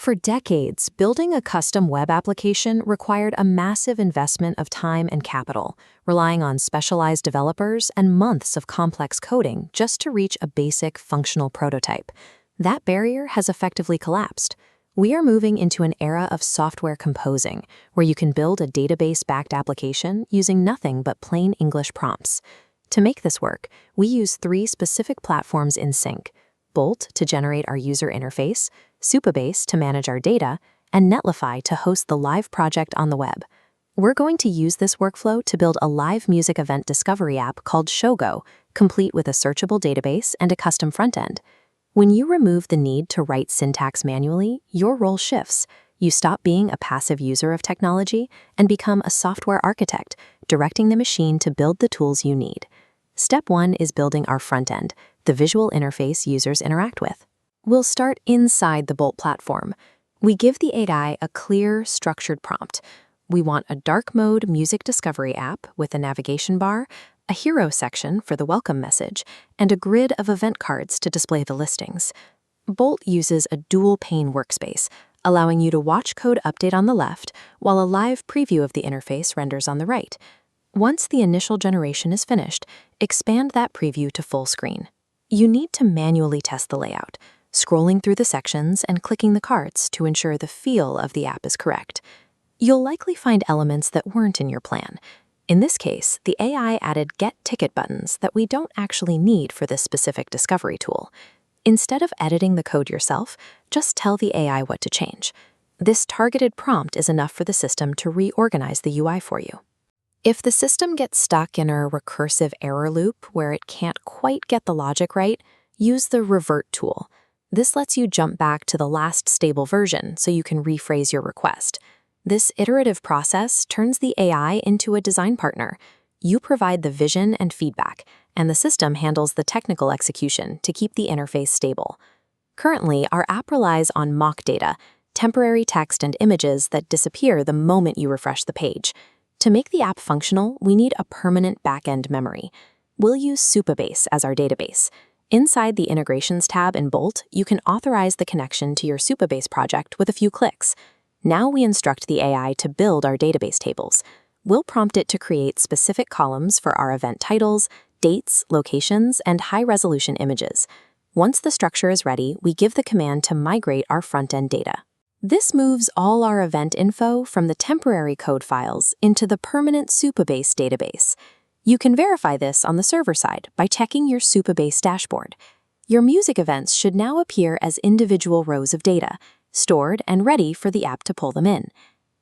For decades, building a custom web application required a massive investment of time and capital, relying on specialized developers and months of complex coding just to reach a basic functional prototype. That barrier has effectively collapsed. We are moving into an era of software composing, where you can build a database-backed application using nothing but plain English prompts. To make this work, we use 3 specific platforms in sync: Bolt to generate our user interface, Supabase to manage our data, and Netlify to host the live project on the web. We're going to use this workflow to build a live music event discovery app called Shogo, complete with a searchable database and a custom front-end. When you remove the need to write syntax manually, your role shifts. You stop being a passive user of technology and become a software architect, directing the machine to build the tools you need. Step 1 is building our front-end, the visual interface users interact with. We'll start inside the Bolt platform. We give the AI a clear, structured prompt. We want a dark mode music discovery app with a navigation bar, a hero section for the welcome message, and a grid of event cards to display the listings. Bolt uses a dual-pane workspace, allowing you to watch code update on the left, while a live preview of the interface renders on the right. Once the initial generation is finished, expand that preview to full screen. You need to manually test the layout, scrolling through the sections and clicking the cards to ensure the feel of the app is correct. You'll likely find elements that weren't in your plan. In this case, the AI added Get Ticket buttons that we don't actually need for this specific discovery tool. Instead of editing the code yourself, just tell the AI what to change. This targeted prompt is enough for the system to reorganize the UI for you. If the system gets stuck in a recursive error loop where it can't quite get the logic right, use the Revert tool. This lets you jump back to the last stable version so you can rephrase your request. This iterative process turns the AI into a design partner. You provide the vision and feedback, and the system handles the technical execution to keep the interface stable. Currently, our app relies on mock data, temporary text and images that disappear the moment you refresh the page. To make the app functional, we need a permanent backend memory. We'll use Supabase as our database. Inside the Integrations tab in Bolt, you can authorize the connection to your Supabase project with a few clicks. Now we instruct the AI to build our database tables. We'll prompt it to create specific columns for our event titles, dates, locations, and high-resolution images. Once the structure is ready, we give the command to migrate our front-end data. This moves all our event info from the temporary code files into the permanent Supabase database. You can verify this on the server side by checking your Supabase dashboard. Your music events should now appear as individual rows of data, stored and ready for the app to pull them in.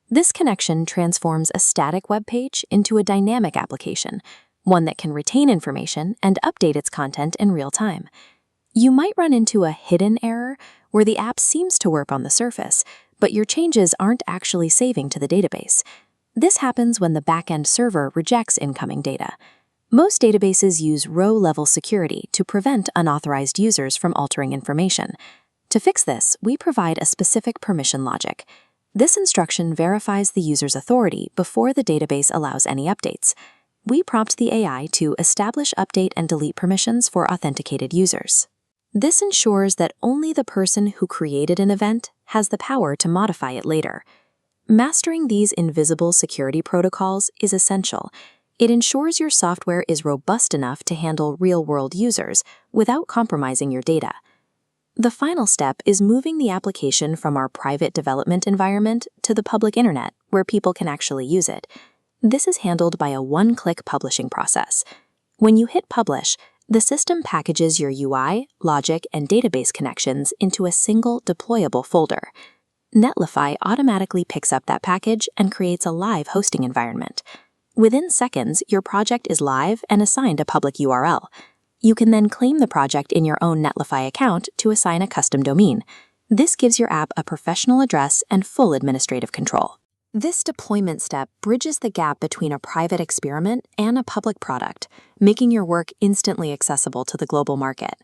This connection transforms a static web page into a dynamic application, one that can retain information and update its content in real time. You might run into a hidden error where the app seems to work on the surface, but your changes aren't actually saving to the database. This happens when the backend server rejects incoming data. Most databases use row-level security to prevent unauthorized users from altering information. To fix this, we provide a specific permission logic. This instruction verifies the user's authority before the database allows any updates. We prompt the AI to establish update and delete permissions for authenticated users. This ensures that only the person who created an event has the power to modify it later. Mastering these invisible security protocols is essential. It ensures your software is robust enough to handle real-world users without compromising your data. The final step is moving the application from our private development environment to the public internet, where people can actually use it. This is handled by a one-click publishing process. When you hit Publish, the system packages your UI, logic, and database connections into a single deployable folder. Netlify automatically picks up that package and creates a live hosting environment. Within seconds, your project is live and assigned a public URL. You can then claim the project in your own Netlify account to assign a custom domain. This gives your app a professional address and full administrative control. This deployment step bridges the gap between a private experiment and a public product, making your work instantly accessible to the global market.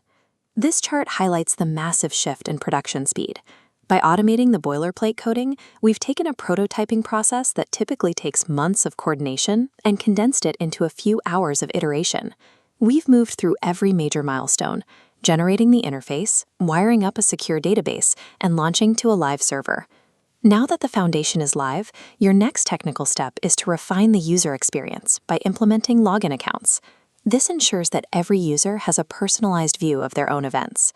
This chart highlights the massive shift in production speed. By automating the boilerplate coding, we've taken a prototyping process that typically takes months of coordination and condensed it into a few hours of iteration. We've moved through every major milestone, generating the interface, wiring up a secure database, and launching to a live server. Now that the foundation is live, your next technical step is to refine the user experience by implementing login accounts. This ensures that every user has a personalized view of their own events.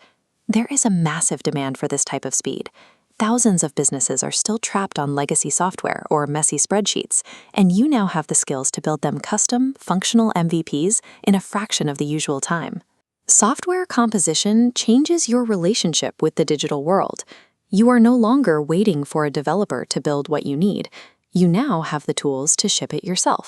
There is a massive demand for this type of speed. Thousands of businesses are still trapped on legacy software or messy spreadsheets, and you now have the skills to build them custom, functional MVPs in a fraction of the usual time. Software composition changes your relationship with the digital world. You are no longer waiting for a developer to build what you need. You now have the tools to ship it yourself.